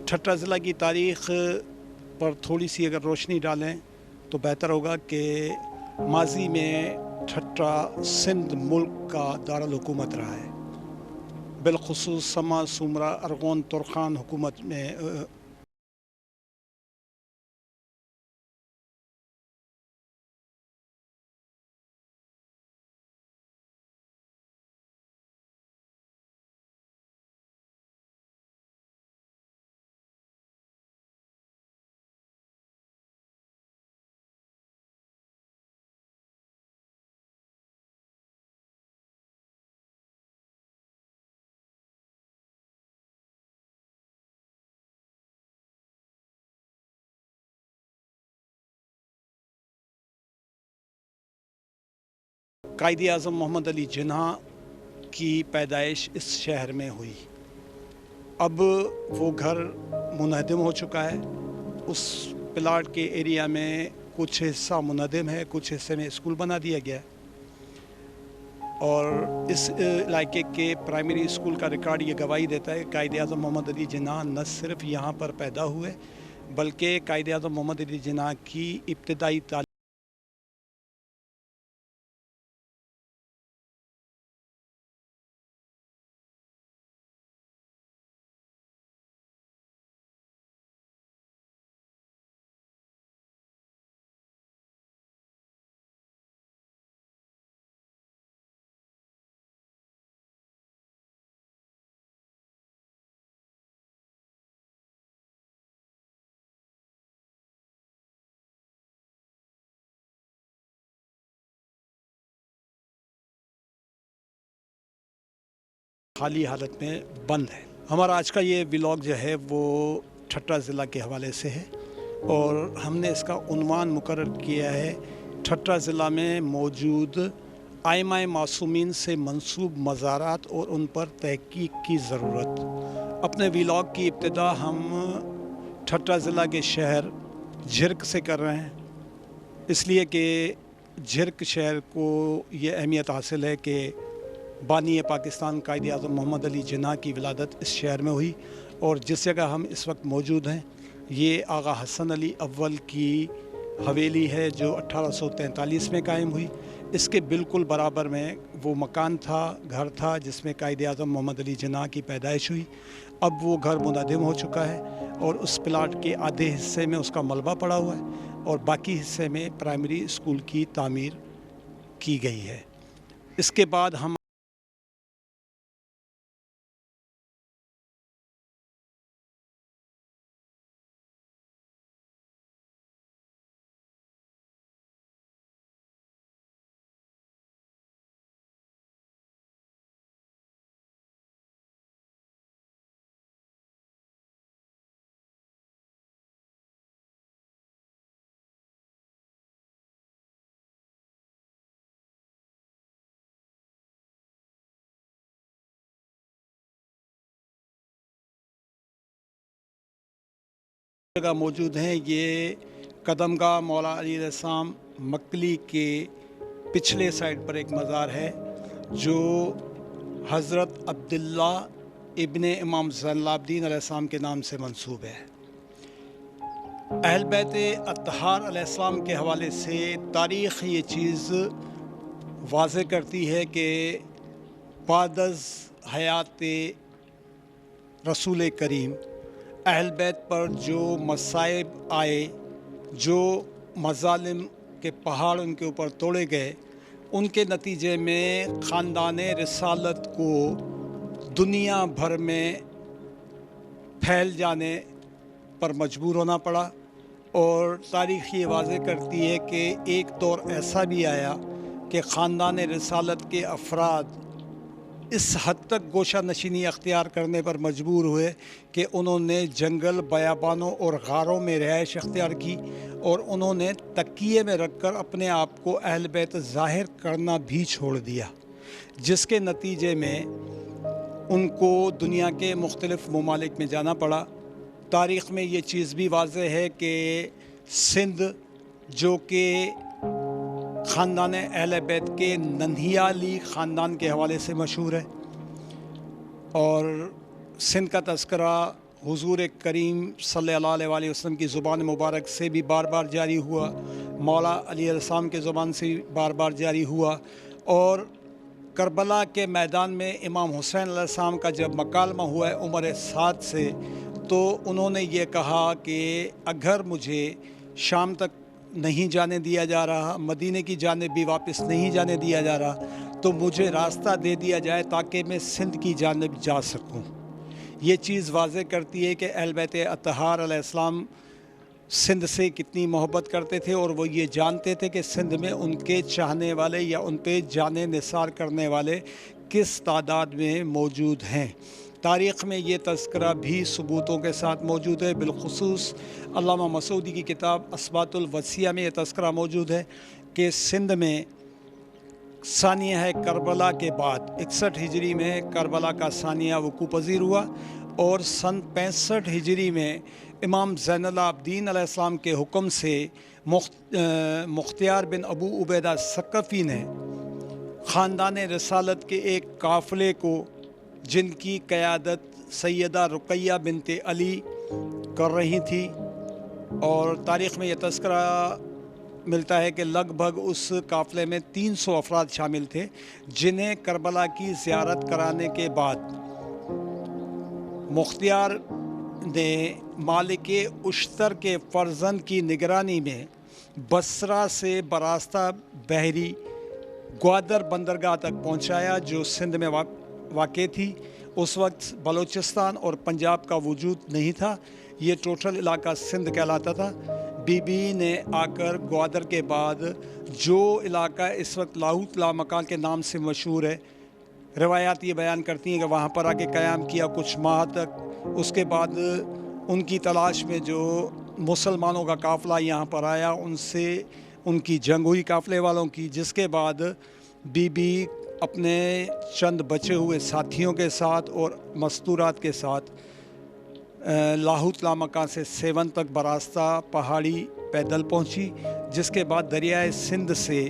ٹھٹہ ضلع کی تاریخ پر تھوڑی سی اگر روشنی ڈالیں تو بہتر ہوگا کہ ماضی میں ٹھٹہ سندھ ملک کا دارالحکومت رہا ہے، بالخصوص سما سومرا ارغون ترخان حکومت میں قائد اعظم محمد علی جناح کی پیدائش اس شہر میں ہوئی۔ اب وہ گھر منہدم ہو چکا ہے۔ اس پلاٹ کے ایریا میں کچھ حصہ منہدم ہے، کچھ حصے میں اسکول بنا دیا گیا ہے، اور اس علاقے کے پرائمری اسکول کا ریکارڈ یہ گواہی دیتا ہے کہ قائد اعظم محمد علی جناح نہ صرف یہاں پر پیدا ہوئے بلکہ قائد اعظم محمد علی جناح کی ابتدائی تعلیم خالی حالت میں بند ہے۔ ہمارا آج کا یہ ولاگ جو ہے وہ ٹھٹہ ضلع کے حوالے سے ہے، اور ہم نے اس کا عنوان مقرر کیا ہے ٹھٹہ ضلع میں موجود ائمہ معصومین سے منسوب مزارات اور ان پر تحقیق کی ضرورت۔ اپنے ولاگ کی ابتدا ہم ٹھٹہ ضلع کے شہر جھرک سے کر رہے ہیں، اس لیے کہ جھرک شہر کو یہ اہمیت حاصل ہے کہ بانی پاکستان قائد اعظم محمد علی جناح کی ولادت اس شہر میں ہوئی، اور جس جگہ ہم اس وقت موجود ہیں یہ آغا حسن علی اول کی حویلی ہے جو 1843 میں قائم ہوئی۔ اس کے بالکل برابر میں وہ مکان تھا، گھر تھا جس میں قائد اعظم محمد علی جناح کی پیدائش ہوئی۔ اب وہ گھر منہدم ہو چکا ہے، اور اس پلاٹ کے آدھے حصے میں اس کا ملبہ پڑا ہوا ہے، اور باقی حصے میں پرائمری اسکول کی تعمیر کی گئی ہے۔ اس کے بعد ہم جگہ موجود ہیں، یہ قدم گاہ مولا علی السلام مکلی کے پچھلے سائڈ پر ایک مزار ہے جو حضرت عبداللہ ابن امام زین العابدین علیہ السلام کے نام سے منسوب ہے۔ اہل بیت اطہار علیہ السلام کے حوالے سے تاریخ یہ چیز واضح کرتی ہے کہ بعد از حیات رسول کریم اہل بیت پر جو مصائب آئے، جو مظالم کے پہاڑ ان کے اوپر توڑے گئے، ان کے نتیجے میں خاندان رسالت کو دنیا بھر میں پھیل جانے پر مجبور ہونا پڑا، اور تاریخ یہ واضح کرتی ہے کہ ایک دور ایسا بھی آیا کہ خاندان رسالت کے افراد اس حد تک گوشہ نشینی اختیار کرنے پر مجبور ہوئے کہ انہوں نے جنگل، بیابانوں اور غاروں میں رہائش اختیار کی، اور انہوں نے تکیے میں رکھ کر اپنے آپ کو اہل بیت ظاہر کرنا بھی چھوڑ دیا، جس کے نتیجے میں ان کو دنیا کے مختلف ممالک میں جانا پڑا۔ تاریخ میں یہ چیز بھی واضح ہے کہ سندھ جو کہ خاندان اہل بیت کے ننہیالی خاندان کے حوالے سے مشہور ہے، اور سندھ کا تذکرہ हुजूर करीम सल्लल्लाहु अलैहि वसल्लम की ज़ुबान मुबारक से भी बार बार जारी हुआ, मौला अली अलैहिस्सलाम के ज़ुबान से भी बार बार जारी हुआ। और करबला के मैदान में इमाम हुसैन अलैहिस्सलाम का जब मकालमा हुआ है उम्र 7 से, तो उन्होंने ये कहा कि अगर मुझे शाम तक नहीं जाने दिया जा रहा, मदीने की जानिब भी वापस नहीं जाने दिया जा रहा, तो मुझे रास्ता दे दिया जाए ताकि मैं सिंध की जानिब जा सकूं। ये चीज़ वाज़े करती है कि अहल बैत अतहार अलैहिस्सलाम सिंध से कितनी मोहब्बत करते थे, और वो ये जानते थे कि सिंध में उनके चाहने वाले या उन पे जाने निसार करने वाले किस तादाद में मौजूद हैं। तारीख़ में ये तज़किरा भी सबूतों के साथ मौजूद है। बिलखुसूस अल्लामा मसूदी की किताब असबातुल वसिया में ये तज़किरा मौजूद है कि सिंध में सानिया है करबला के बाद 61 हिजरी में करबला का सानिया वक़ू पज़ीर हुआ, और सन 65 हिजरी में इमाम ज़ैनुल आबिदीन अलैहिस्सलाम के हुक्म से मुख्तियार बिन अबू उबैदा सकफ़ी ने ख़ानदान रिसालत के एक काफ़िले को, जिनकी क़यादत सैयदा रुक़ैया बिनते अली कर रही थी, और तारीख़ में यह तज़किरा मिलता है कि लगभग उस काफ़िले में 300 अफराद शामिल थे, जिन्हें करबला की ज़ियारत कराने के बाद मुख्तियार ने मालिक उश्तर के फ़र्जंद की निगरानी में बसरा से बरास्ता बहरी ग्वादर बंदरगाह तक पहुंचाया, जो सिंध में वाक़ थी। उस वक्त बलूचिस्तान और पंजाब का वजूद नहीं था, ये टोटल इलाका सिंध कहलाता था। बीबी ने आकर ग्वादर के बाद जो इलाका इस वक्त लाहौत लामकान के नाम से मशहूर है, रवायात ये बयान करती हैं कि वहाँ पर आके क़याम किया कुछ माह तक। उसके बाद उनकी तलाश में जो मुसलमानों का काफ़िला यहाँ पर आया, उनसे उनकी जंग हुई काफ़िले वालों की, जिसके बाद बीबी अपने चंद बचे हुए साथियों के साथ और मस्तूरात के साथ लाहौत लामकान से सेवन तक बरास्ता पहाड़ी पैदल पहुंची, जिसके बाद दरियाए सिंध से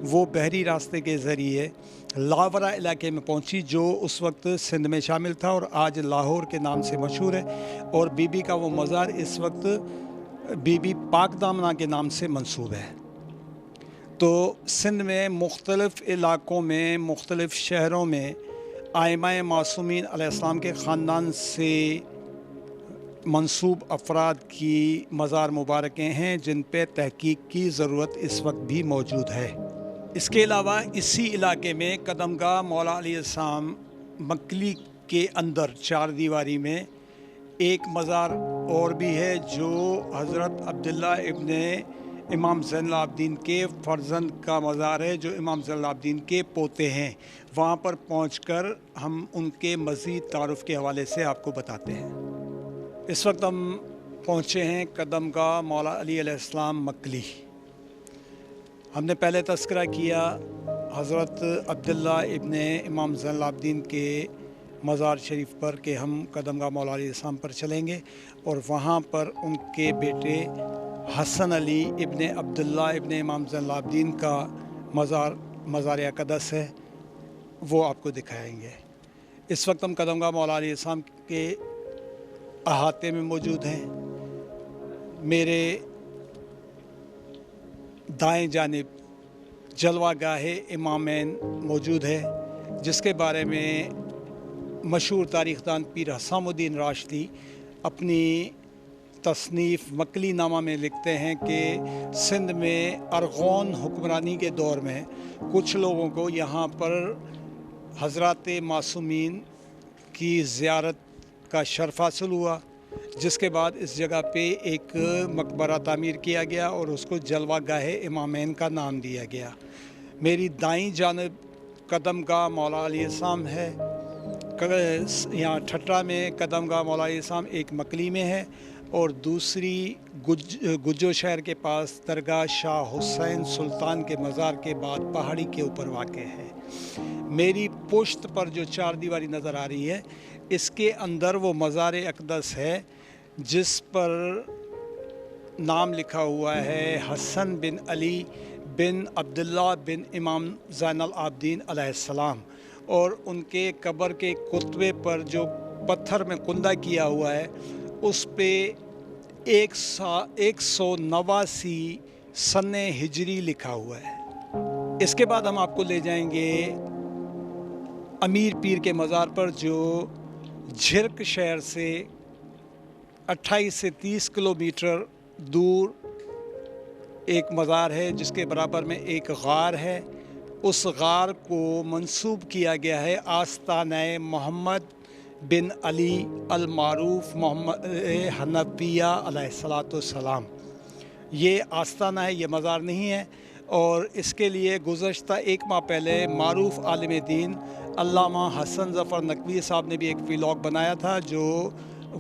वो बहरी रास्ते के ज़रिए लावरा इलाके में पहुंची, जो उस वक्त सिंध में शामिल था और आज लाहौर के नाम से मशहूर है। और बीबी का वो मज़ार इस वक्त बीबी पाक दामना के नाम से मंसूब है। तो सिंध में मुख्तलिफ़ इलाक़ों में, मुख्तलिफ़ शहरों में आइमाए मासूमीन अलैहिस्सलाम के ख़ानदान से मंसूब अफराद की मज़ार मुबारकें हैं, जिन पे तहकीक की ज़रूरत इस वक्त भी मौजूद है। इसके अलावा इसी इलाके में कदमगाह मौला अली अलैहिस्सलाम मकली के अंदर चार दीवारी में एक मज़ार और भी है, जो हज़रत अब्दुल्ला इब्ने इमाम ज़ैनुल आबिदीन के फ़र्जंद का मज़ार है, जो इमाम ज़ैनुल आबिदीन के पोते हैं। वहाँ पर पहुँचकर हम उनके मज़ीद तारुफ़ के हवाले से आपको बताते हैं। इस वक्त हम पहुँचे हैं कदमगाह मौला अली अलैहिस्सलाम मकली। हमने पहले तज़किरा किया हज़रत अब्दुल्ला इब्ने इमाम ज़ैनुल आबिदीन के मज़ार शरीफ पर कि हम कदमगाह मौला अली अलैहिस्सलाम पर चलेंगे, और वहाँ पर उनके बेटे हसन अली इब्ने अब्दुल्ला इब्ने इमाम ज़ैनुल आबिदीन का मज़ार अक़दस है, वो आपको दिखाएंगे। इस वक्त हम कदमगाह मौला अली अलैहिस्सलाम के अहाते में मौजूद हैं। मेरे दाएं जानिब जलवागाह इमामैन मौजूद है, जिसके बारे में मशहूर तारीख़दान पीर हसामुद्दीन राशिदी अपनी तसनीफ़ मकली नामा में लिखते हैं कि सिंध में अरगौन हुक्मरानी के दौर में कुछ लोगों को यहाँ पर हज़रात मासूमीन की ज़ियारत का शर्फ़ हासिल हुआ, जिसके बाद इस जगह पे एक मकबरा तामीर किया गया और उसको जलवागाह इमामैन का नाम दिया गया। मेरी दाईं जानिब कदमगाह मौला अली अलैहिस्सलाम है। यहाँ ठट्टा में कदमगाह मौला अली अलैहिस्सलाम एक मकली में है, और दूसरी गुज्जो शहर के पास दरगाह शाह हुसैन सुल्तान के मज़ार के बाद पहाड़ी के ऊपर वाक़ है। मेरी पुश्त पर जो चार दीवारी नज़र आ रही है, इसके अंदर वो मज़ार अक़दस है जिस पर नाम लिखा हुआ है हसन बिन अली बिन अब्दुल्ला बिन इमाम ज़ैनुल आबिदीन अलैहिस्सलाम, और उनके कब्र के कुतबे पर जो पत्थर में कुंदा किया हुआ है उस पे 189 सन्ने हिजरी लिखा हुआ है। इसके बाद हम आपको ले जाएंगे अमीर पीर के मज़ार पर, जो झिरक शहर से 28 से 30 किलोमीटर दूर एक मज़ार है, जिसके बराबर में एक गार है। उस गार को मंसूब किया गया है आस्ताना मोहम्मद बिन अली अल मारूफ मोहम्मद हनफिया अलैहिस्सलाम। ये आस्ताना है, ये मज़ार नहीं है। और इसके लिए गुज़श्ता एक माह पहले मारूफ आलिम दीन अल्लामा हसन ज़फ़र नकवी साहब ने भी एक व्लॉग बनाया था, जो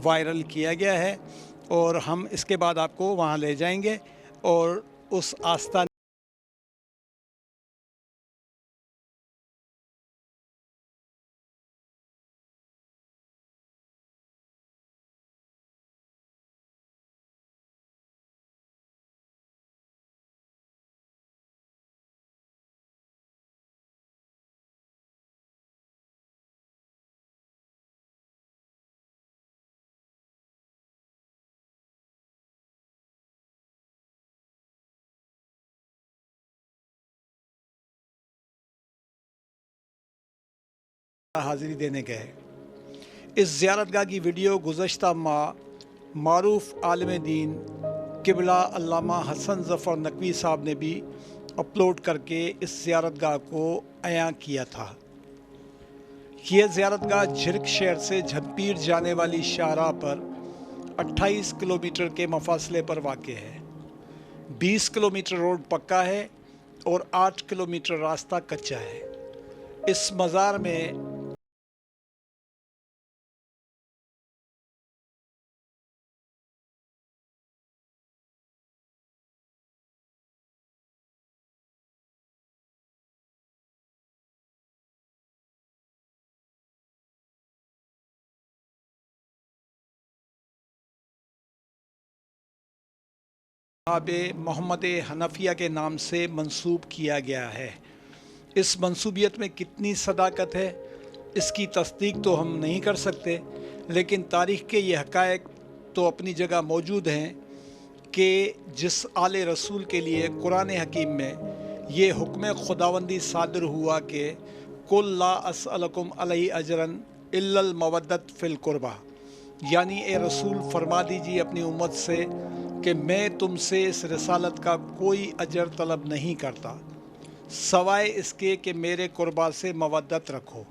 वायरल किया गया है। और हम इसके बाद आपको वहाँ ले जाएंगे और उस आस्ताना हाज़िरी देने गए। इस ज़ियारतगाह की वीडियो गुज़श्ता माह मारूफ आलिम दीन क़िबला अल्लामा हसन ज़फ़र नकवी साहब ने भी अपलोड करके इस ज़ियारतगाह को अयां किया था। यह ज़ियारतगाह झिरक शहर से झंपीर जाने वाली शाहराह पर 28 किलोमीटर के मफासले पर वाक़ है। 20 किलोमीटर रोड पक्का है और 8 किलोमीटर रास्ता कच्चा है। इस मज़ार में जनाब मोहम्मद हनफिया के नाम से मंसूब किया गया है। इस मंसूबियत में कितनी सदाकत है, इसकी तस्दीक तो हम नहीं कर सकते, लेकिन तारीख़ के ये हक़ाइक़ तो अपनी जगह मौजूद हैं कि जिस आले रसूल के लिए कुरान हकीम में ये हुक्म खुदावंदी सादिर हुआ कि कुल ला अस्अलकुम अलैहि अजरन इल्लल मवद्दत फ़िल क़ुरबा, यानी ए रसूल फरमा दीजिए अपनी उम्मत से कि मैं तुमसे इस रिसालत का कोई अजर तलब नहीं करता, सवाए इसके कि मेरे कुर्बा से मवद्दत रखो।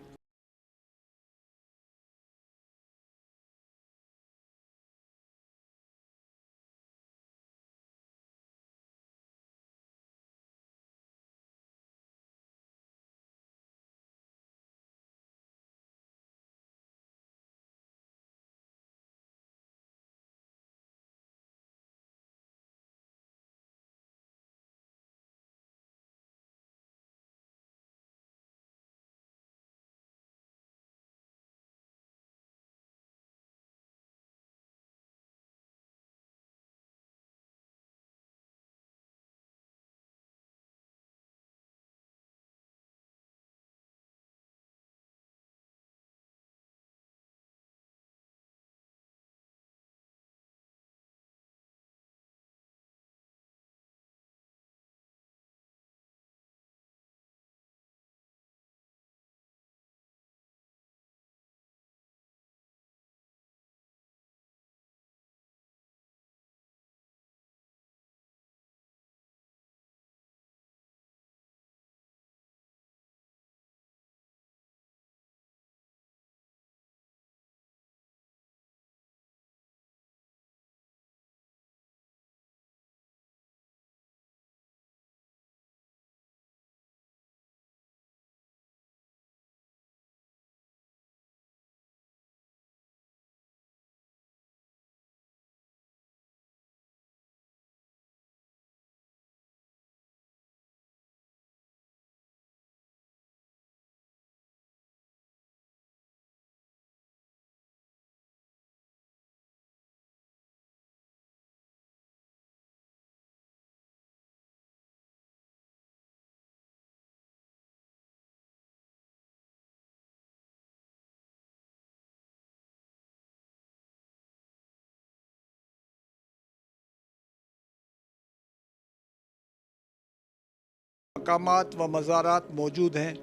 मकामात व मज़ारात मौजूद हैं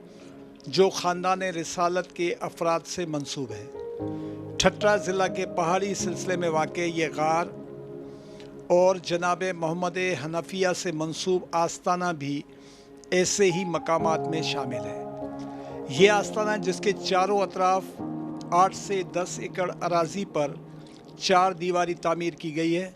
जो ख़ानदान रिसालत के अफराद से मंसूब है। ठट्टा ज़िला के पहाड़ी सिलसिले में वाक़ ये गार और जनाब मोहम्मद हनफिया से मंसूब आस्ताना भी ऐसे ही मकामात में शामिल है। ये आस्ताना जिसके चारों अतराफ 8 से 10 एकड़ अराज़ी पर 4 दीवारी तामीर की गई है।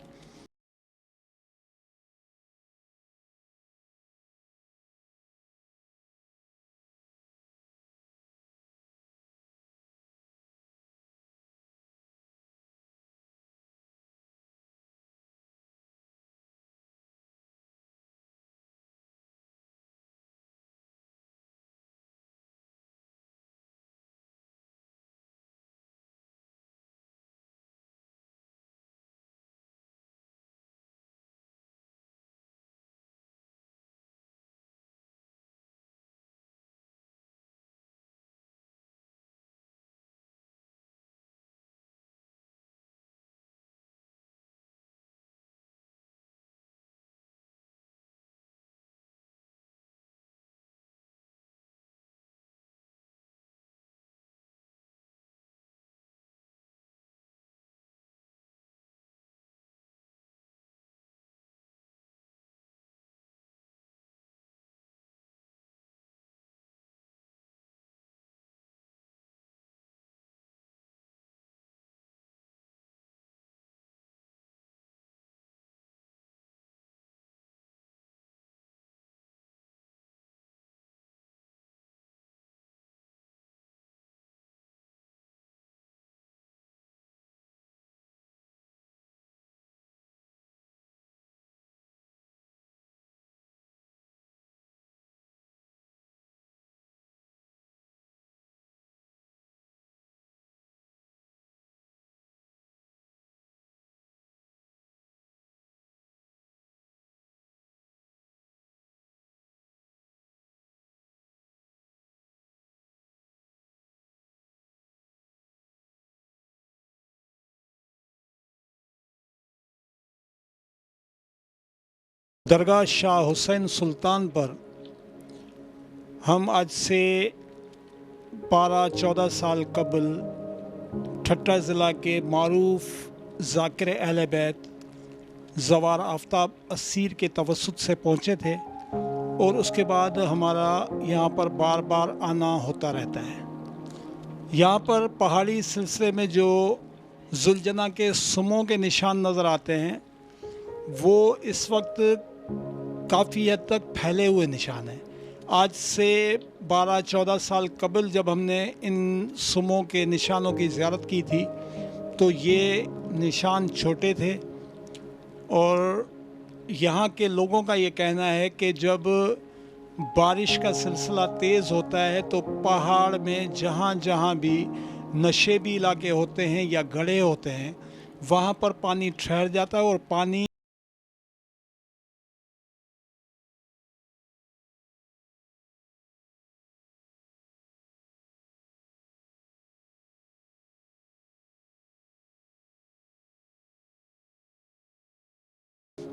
दरगाह शाह हुसैन सुल्तान पर हम आज से 12-14 साल कबल ठट्टा ज़िला के मारूफ ज़ाकिर अहले बैत ज़वार आफ्ताब असीर के तवस्सुत से पहुँचे थे और उसके बाद हमारा यहाँ पर बार बार आना होता रहता है। यहाँ पर पहाड़ी सिलसिले में जो जुलजना के सुमों के निशान नज़र आते हैं वो इस वक्त काफ़ी हद तक फैले हुए निशान हैं। आज से 12-14 साल कबल जब हमने इन सुमों के निशानों की ज़ियारत की थी तो ये निशान छोटे थे और यहाँ के लोगों का ये कहना है कि जब बारिश का सिलसिला तेज़ होता है तो पहाड़ में जहाँ जहाँ भी नशेबी इलाके होते हैं या गड्ढे होते हैं वहाँ पर पानी ठहर जाता है और पानी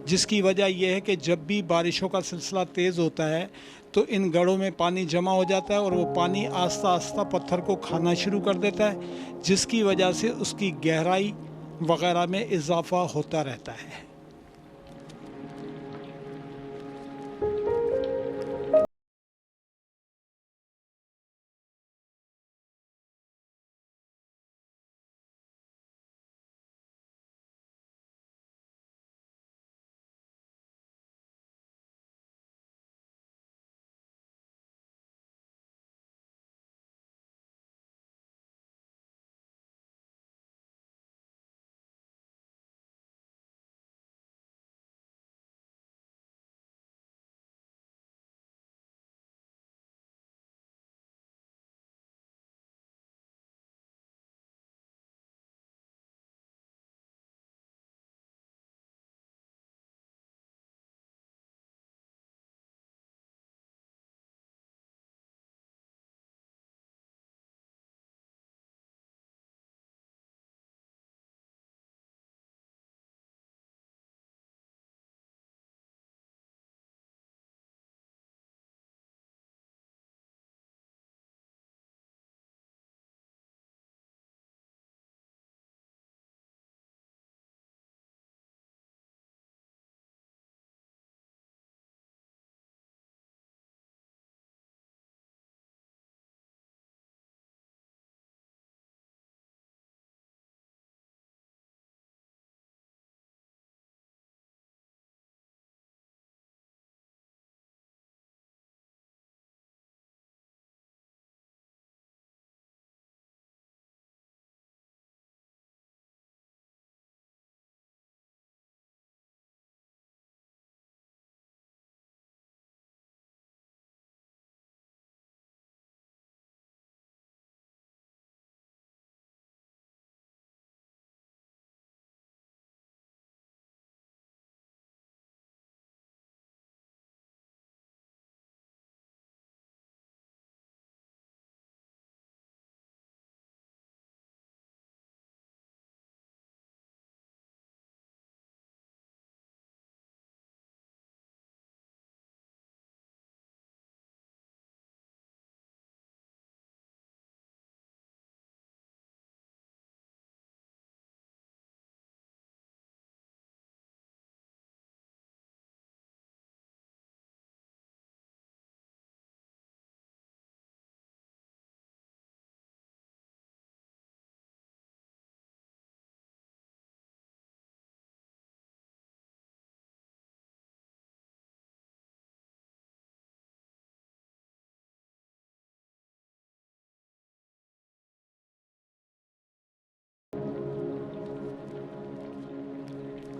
जिसकी वजह यह है कि जब भी बारिशों का सिलसिला तेज़ होता है तो इन गढ़ों में पानी जमा हो जाता है और वो पानी आस्ता आस्ता पत्थर को खाना शुरू कर देता है जिसकी वजह से उसकी गहराई वगैरह में इजाफ़ा होता रहता है।